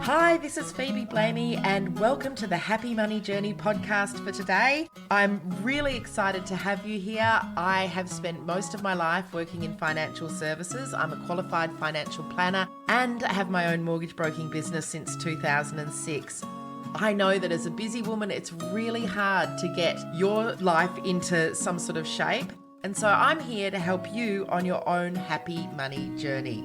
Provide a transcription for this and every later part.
Hi, this is Phoebe Blamey and welcome to the Happy Money Journey podcast for today. I'm really excited to have you here. I have spent most of my life working in financial services. I'm a qualified financial planner and I have my own mortgage broking business since 2006. I know that as a busy woman, it's really hard to get your life into some sort of shape. And so I'm here to help you on your own happy money journey.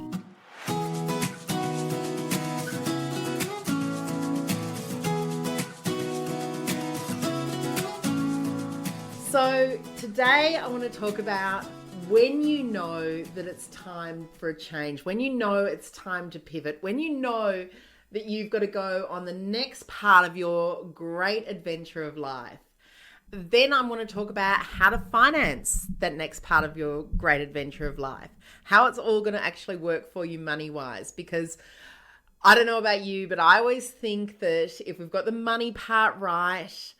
So today I want to talk about when you know that it's time for a change, when you know it's time to pivot, when you know that you've got to go on the next part of your great adventure of life. Then I want to talk about how to finance that next part of your great adventure of life, how it's all going to actually work for you money-wise, because I don't know about you, but I always think that if we've got the money part right,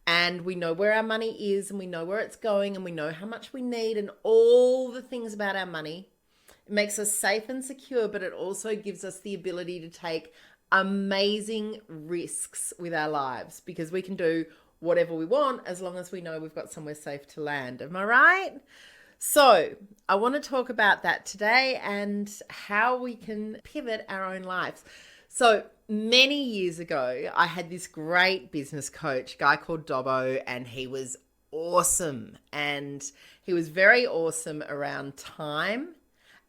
and we know where our money is and we know where it's going and we know how much we need and all the things about our money, it makes us safe and secure, but it also gives us the ability to take amazing risks with our lives because we can do whatever we want as long as we know we've got somewhere safe to land. Am I right? So I want to talk about that today and how we can pivot our own lives. So many years ago, I had this great business coach, guy called Dobbo, and he was awesome. And he was very awesome around time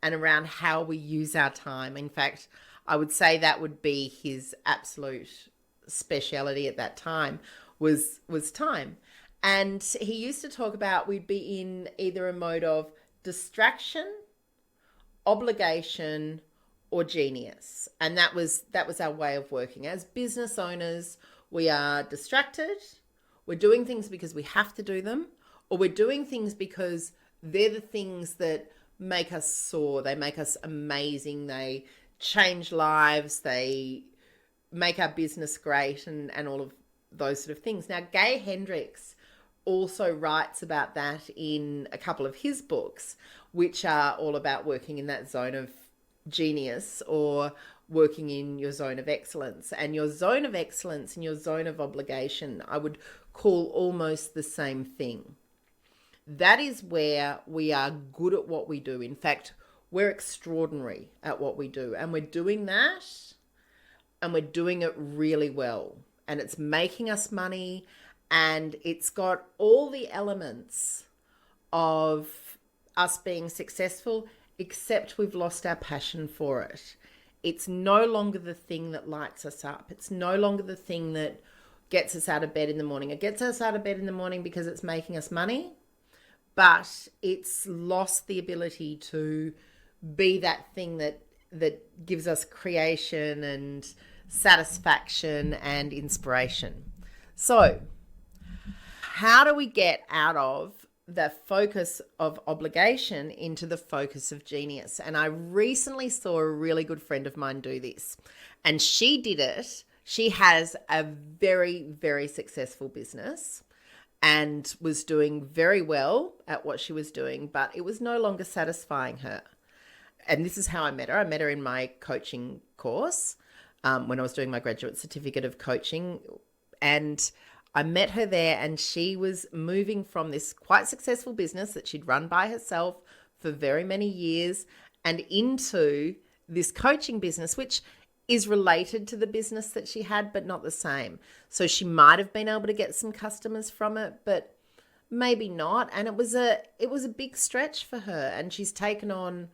and around how we use our time. In fact, I would say that would be his absolute speciality at that time was time. And he used to talk about we'd be in either a mode of distraction, obligation, or genius. And that was our way of working. As business owners, we are distracted. We're doing things because we have to do them, or we're doing things because they're the things that make us soar. They make us amazing. They change lives. They make our business great and all of those sort of things. Now, Gay Hendricks also writes about that in a couple of his books, which are all about working in that zone of genius or working in your zone of excellence. And your zone of excellence and your zone of obligation, I would call almost the same thing. That is where we are good at what we do. In fact, we're extraordinary at what we do. And we're doing that and we're doing it really well. And it's making us money and it's got all the elements of us being successful, except we've lost our passion for it. It's no longer the thing that lights us up. It's no longer the thing that gets us out of bed in the morning. It gets us out of bed in the morning because it's making us money, but it's lost the ability to be that thing that gives us creation and satisfaction and inspiration. So, how do we get out of the focus of obligation into the focus of genius? And I recently saw a really good friend of mine do this, and she did it. She has a very, very successful business and was doing very well at what she was doing, but it was no longer satisfying her. And this is how I met her. I met her in my coaching course when I was doing my graduate certificate of coaching, and I met her there, and she was moving from this quite successful business that she'd run by herself for very many years and into this coaching business, which is related to the business that she had, but not the same. So she might have been able to get some customers from it, but maybe not. And it was a big stretch for her. And she's taken on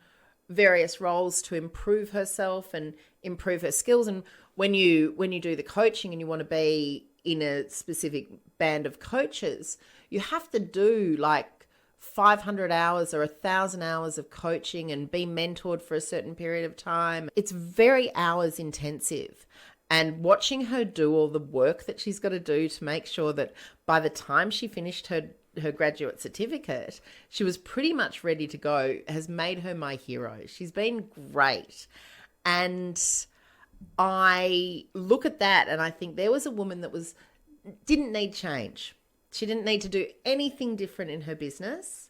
various roles to improve herself and improve her skills. And when you do the coaching and you want to be in a specific band of coaches, you have to do like 500 hours or 1,000 hours of coaching and be mentored for a certain period of time. It's very hours intensive. And watching her do all the work that she's got to do to make sure that by the time she finished her graduate certificate, she was pretty much ready to go, has made her my hero. She's been great. And I look at that and I think there was a woman that didn't need change. She didn't need to do anything different in her business,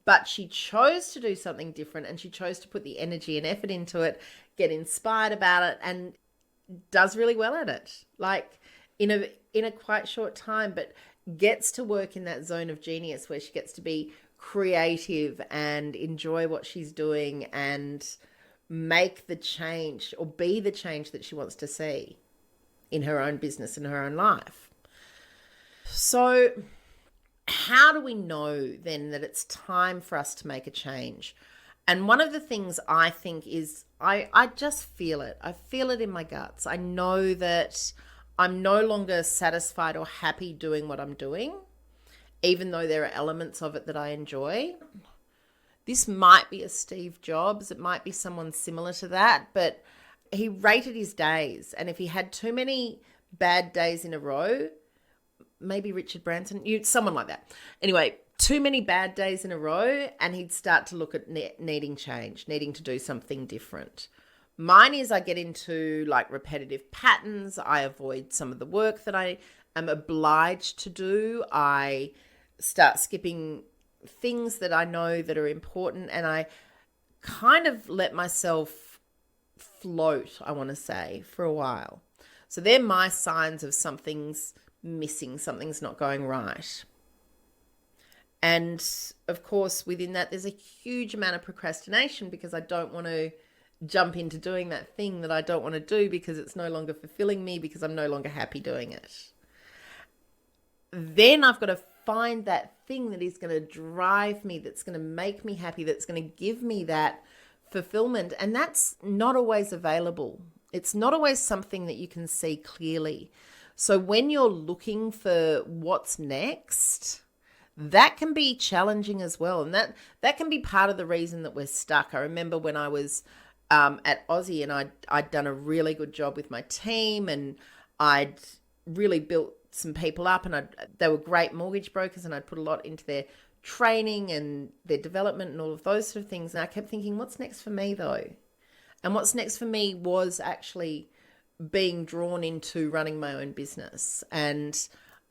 but she chose to do something different and she chose to put the energy and effort into it, get inspired about it. And does really well at it, like in a quite short time, but gets to work in that zone of genius where she gets to be creative and enjoy what she's doing and make the change or be the change that she wants to see in her own business, in her own life. So how do we know then that it's time for us to make a change? And one of the things I think is I just feel it. I feel it in my guts. I know that I'm no longer satisfied or happy doing what I'm doing, even though there are elements of it that I enjoy. This might be a Steve Jobs. It might be someone similar to that, but he rated his days. And if he had too many bad days in a row, maybe Richard Branson, someone like that. Anyway, too many bad days in a row, and he'd start to look at needing change, needing to do something different. Mine is I get into like repetitive patterns. I avoid some of the work that I am obliged to do. I start skipping things that I know that are important, and I kind of let myself float, I want to say, for a while. So they're my signs of something's missing, something's not going right. And of course, within that, there's a huge amount of procrastination because I don't want to jump into doing that thing that I don't want to do because it's no longer fulfilling me, because I'm no longer happy doing it. Then I've got to find that thing that is going to drive me, that's going to make me happy, that's going to give me that fulfillment. And that's not always available. It's not always something that you can see clearly. So when you're looking for what's next, that can be challenging as well. And that can be part of the reason that we're stuck. I remember when I was at Aussie and I'd done a really good job with my team, and I'd really built some people up, and they were great mortgage brokers, and I'd put a lot into their training and their development and all of those sort of things. And I kept thinking, what's next for me though? And what's next for me was actually being drawn into running my own business. And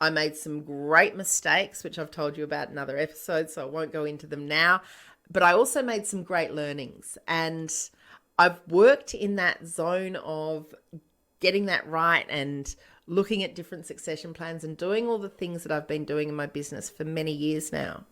I made some great mistakes, which I've told you about in other episodes, so I won't go into them now. But I also made some great learnings, and I've worked in that zone of getting that right and looking at different succession plans and doing all the things that I've been doing in my business for many years now.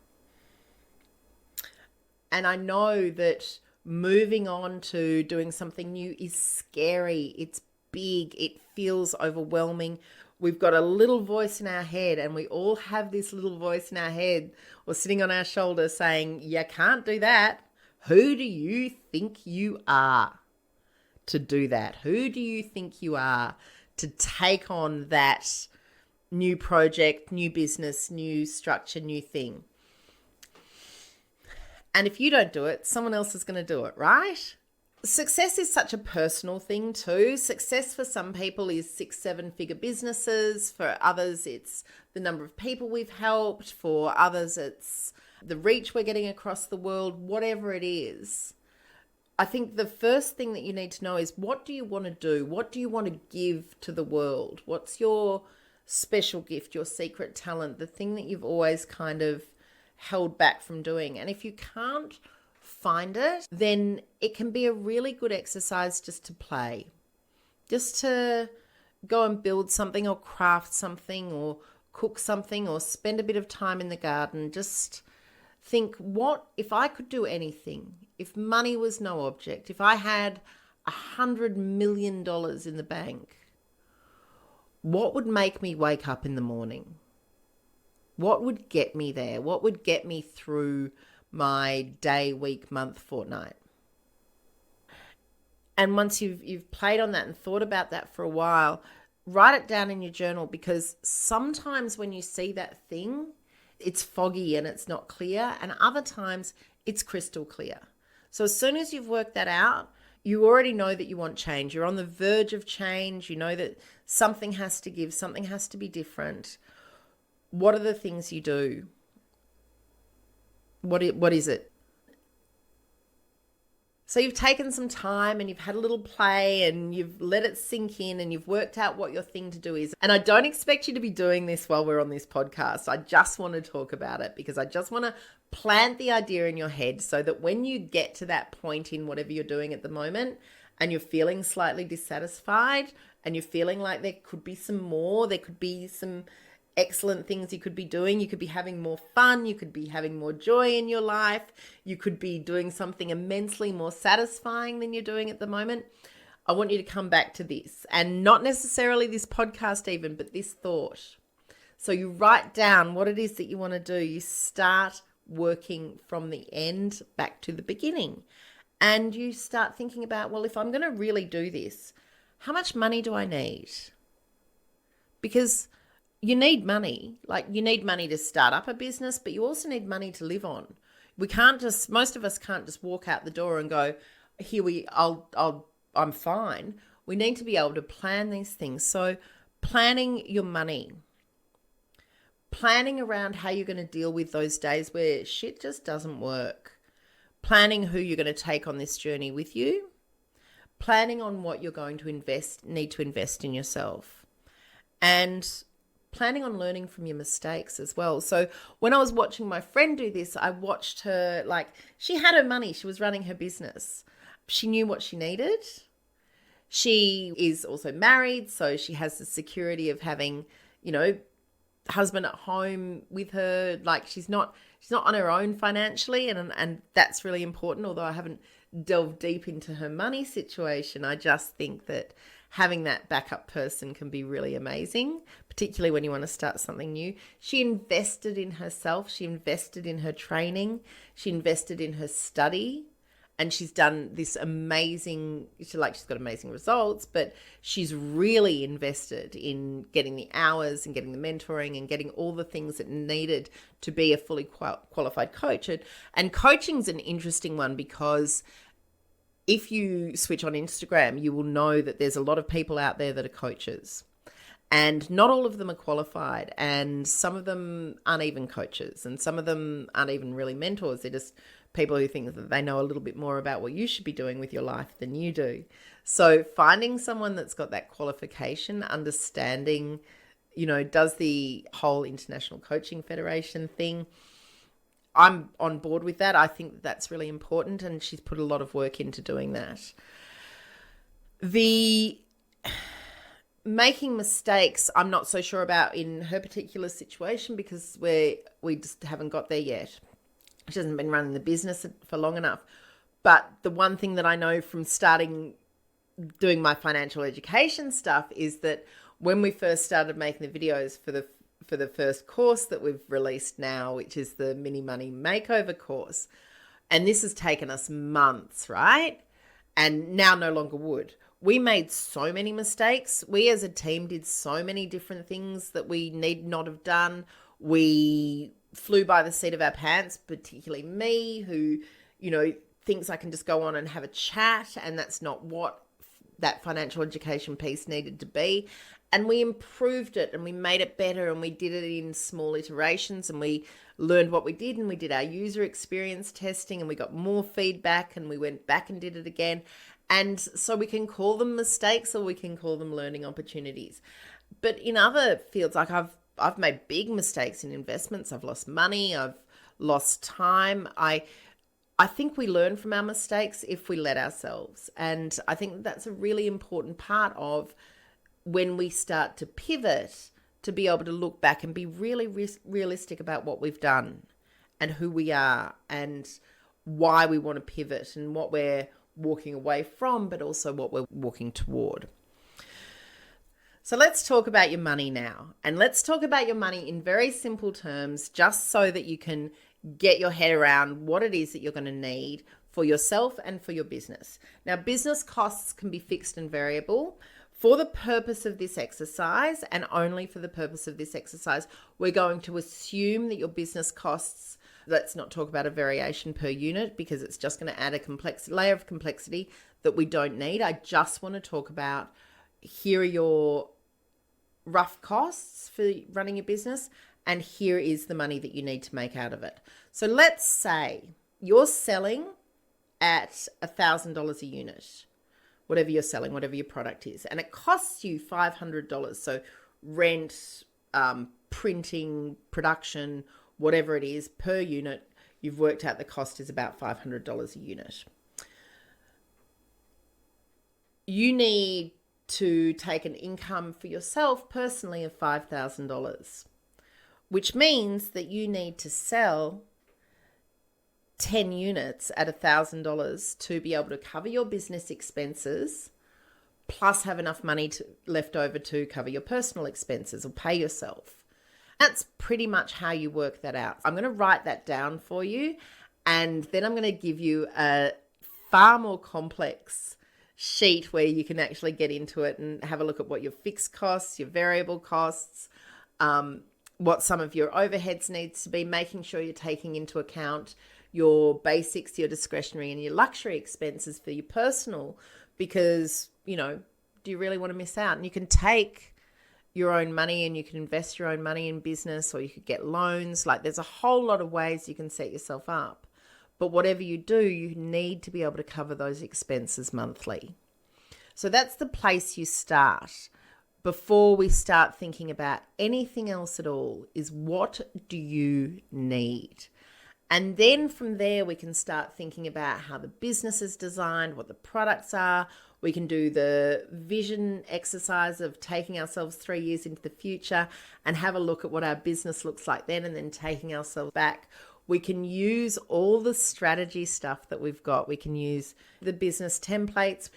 And I know that moving on to doing something new is scary. It's big. It feels overwhelming. We've got a little voice in our head, and we all have this little voice in our head or sitting on our shoulder saying, you can't do that. Who do you think you are to do that? Who do you think you are to take on that new project, new business, new structure, new thing? And if you don't do it, someone else is going to do it, right? Success is such a personal thing too. Success for some people is 6-7-figure businesses. For others, it's the number of people we've helped. For others, it's the reach we're getting across the world, whatever it is. I think the first thing that you need to know is, what do you want to do? What do you want to give to the world? What's your special gift, your secret talent, the thing that you've always kind of held back from doing? And if you can't find it, then it can be a really good exercise just to play, just to go and build something or craft something or cook something or spend a bit of time in the garden. Just think, what if I could do anything? If money was no object, if I had $100 million in the bank, what would make me wake up in the morning? What would get me there? What would get me through my day, week, month, fortnight? And once you've played on that and thought about that for a while, write it down in your journal, because sometimes when you see that thing, it's foggy and it's not clear, and other times it's crystal clear. So as soon as you've worked that out, you already know that you want change. You're on the verge of change. You know that something has to give, something has to be different. What are the things you do? What is it? So you've taken some time and you've had a little play and you've let it sink in and you've worked out what your thing to do is. And I don't expect you to be doing this while we're on this podcast. I just want to talk about it because I just want to plant the idea in your head so that when you get to that point in whatever you're doing at the moment and you're feeling slightly dissatisfied and you're feeling like there could be some more, there could be some excellent things you could be doing. You could be having more fun. You could be having more joy in your life. You could be doing something immensely more satisfying than you're doing at the moment. I want you to come back to this, and not necessarily this podcast even, but this thought. So you write down what it is that you want to do. You start working from the end back to the beginning, and you start thinking about, well, if I'm going to really do this, how much money do I need? Because you need money. Like, you need money to start up a business, but you also need money to live on. Most of us can't just walk out the door and go, I'm fine. We need to be able to plan these things. So planning your money, planning around how you're going to deal with those days where shit just doesn't work, planning who you're going to take on this journey with you, planning on what you're going to need to invest in yourself, and planning on learning from your mistakes as well. So when I was watching my friend do this, I watched her, like, she had her money. She was running her business. She knew what she needed. She is also married, so she has the security of having, husband at home with her. Like, she's not on her own financially, and that's really important. Although I haven't delved deep into her money situation, I just think that having that backup person can be really amazing, particularly when you want to start something new. She invested in herself. She invested in her training. She invested in her study. And she's done this amazing, she's got amazing results, but she's really invested in getting the hours and getting the mentoring and getting all the things that needed to be a fully qualified coach. And coaching's an interesting one, because if you switch on Instagram, you will know that there's a lot of people out there that are coaches, and not all of them are qualified, and some of them aren't even coaches, and some of them aren't even really mentors. They're just people who think that they know a little bit more about what you should be doing with your life than you do. So finding someone that's got that qualification, understanding, does the whole International Coaching Federation thing, I'm on board with that. I think that's really important, and she's put a lot of work into doing that. The making mistakes, I'm not so sure about in her particular situation, because we just haven't got there yet. She hasn't been running the business for long enough. But the one thing that I know from doing my financial education stuff is that when we first started making the videos for the first course that we've released now, which is the Mini Money Makeover course, and this has taken us months, right? And now no longer would. We made so many mistakes. We as a team did so many different things that we need not have done. We flew by the seat of our pants, particularly me, who, thinks I can just go on and have a chat, and that's not what that financial education piece needed to be. And we improved it, and we made it better, and we did it in small iterations, and we learned what we did, and we did our user experience testing, and we got more feedback, and we went back and did it again. And so we can call them mistakes, or we can call them learning opportunities. But in other fields, like I've made big mistakes in investments. I've lost money. I've lost time. I think we learn from our mistakes if we let ourselves. And I think that's a really important part of when we start to pivot, to be able to look back and be really realistic about what we've done and who we are and why we want to pivot and what we're walking away from, but also what we're walking toward. So let's talk about your money now. And let's talk about your money in very simple terms, just so that you can get your head around what it is that you're going to need for yourself and for your business. Now, business costs can be fixed and variable. For the purpose of this exercise, and only for the purpose of this exercise, we're going to assume that your business costs, let's not talk about a variation per unit, because it's just going to add a layer of complexity that we don't need. I just want to talk about, here are your rough costs for running your business, and here is the money that you need to make out of it. So let's say you're selling at $1,000 a unit, whatever you're selling, whatever your product is, and it costs you $500. So rent, printing, production, whatever it is per unit, you've worked out the cost is about $500 a unit. you need to take an income for yourself personally of $5,000, which means that you need to sell 10 units at $1,000 to be able to cover your business expenses, plus have enough money left over to cover your personal expenses or pay yourself. That's pretty much how you work that out. I'm going to write that down for you, and then I'm going to give you a far more complex sheet where you can actually get into it and have a look at what your fixed costs, your variable costs, what some of your overheads needs to be, making sure you're taking into account your basics, your discretionary and your luxury expenses for your personal, because, you know, do you really want to miss out? And you can take your own money and you can invest your own money in business, or you could get loans. Like, there's a whole lot of ways you can set yourself up. But whatever you do, you need to be able to cover those expenses monthly. So that's the place you start before we start thinking about anything else at all, is what do you need? And then from there, we can start thinking about how the business is designed, what the products are. We can do the vision exercise of taking ourselves 3 years into the future and have a look at what our business looks like then, and then taking ourselves back. We can use all the strategy stuff that we've got. We can use the business templates.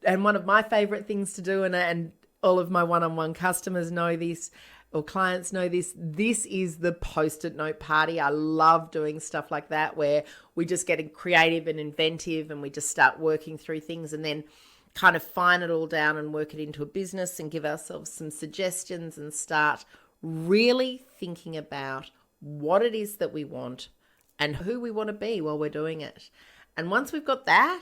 And one of my favorite things to do, and all of my one-on-one customers know this, or clients know this is the Post-it note party. I love doing stuff like that, where we just get creative and inventive and we just start working through things and then kind of fine it all down and work it into a business and give ourselves some suggestions and start really thinking about what it is that we want and who we want to be while we're doing it. And once we've got that,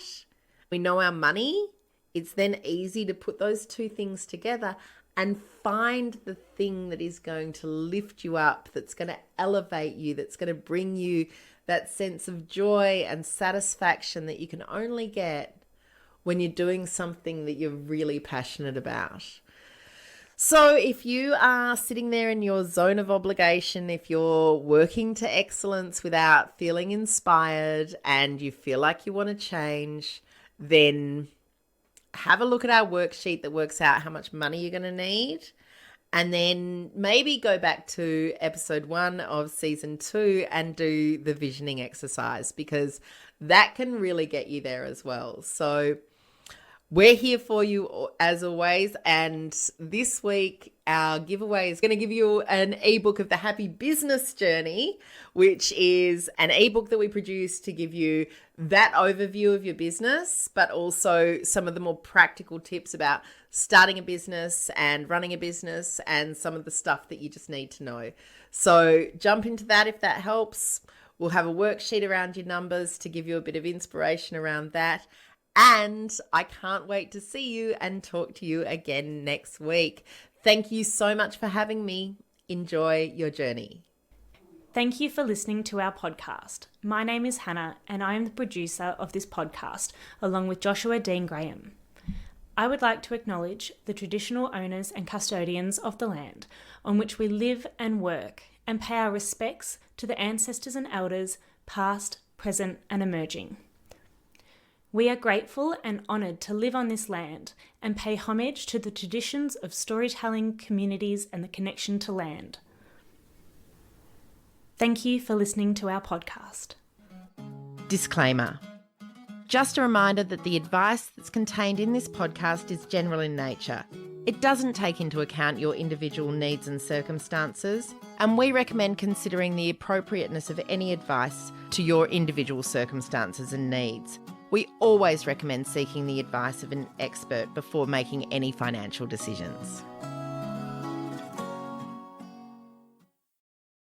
we know our money, it's then easy to put those two things together and find the thing that is going to lift you up, that's going to elevate you, that's going to bring you that sense of joy and satisfaction that you can only get when you're doing something that you're really passionate about. So if you are sitting there in your zone of obligation, if you're working to excellence without feeling inspired and you feel like you want to change, then have a look at our worksheet that works out how much money you're going to need. And then maybe go back to episode 1 of season 2 and do the visioning exercise, because that can really get you there as well. So we're here for you as always. And this week, our giveaway is going to give you an ebook of the Happy Business Journey, which is an ebook that we produce to give you that overview of your business, but also some of the more practical tips about starting a business and running a business and some of the stuff that you just need to know. So jump into that if that helps. We'll have a worksheet around your numbers to give you a bit of inspiration around that. And I can't wait to see you and talk to you again next week. Thank you so much for having me. Enjoy your journey. Thank you for listening to our podcast. My name is Hannah and I am the producer of this podcast, along with Joshua Dean Graham. I would like to acknowledge the traditional owners and custodians of the land on which we live and work, and pay our respects to the ancestors and elders, past, present and emerging. We are grateful and honoured to live on this land and pay homage to the traditions of storytelling communities and the connection to land. Thank you for listening to our podcast. Disclaimer. Just a reminder that the advice that's contained in this podcast is general in nature. It doesn't take into account your individual needs and circumstances, and we recommend considering the appropriateness of any advice to your individual circumstances and needs. We always recommend seeking the advice of an expert before making any financial decisions.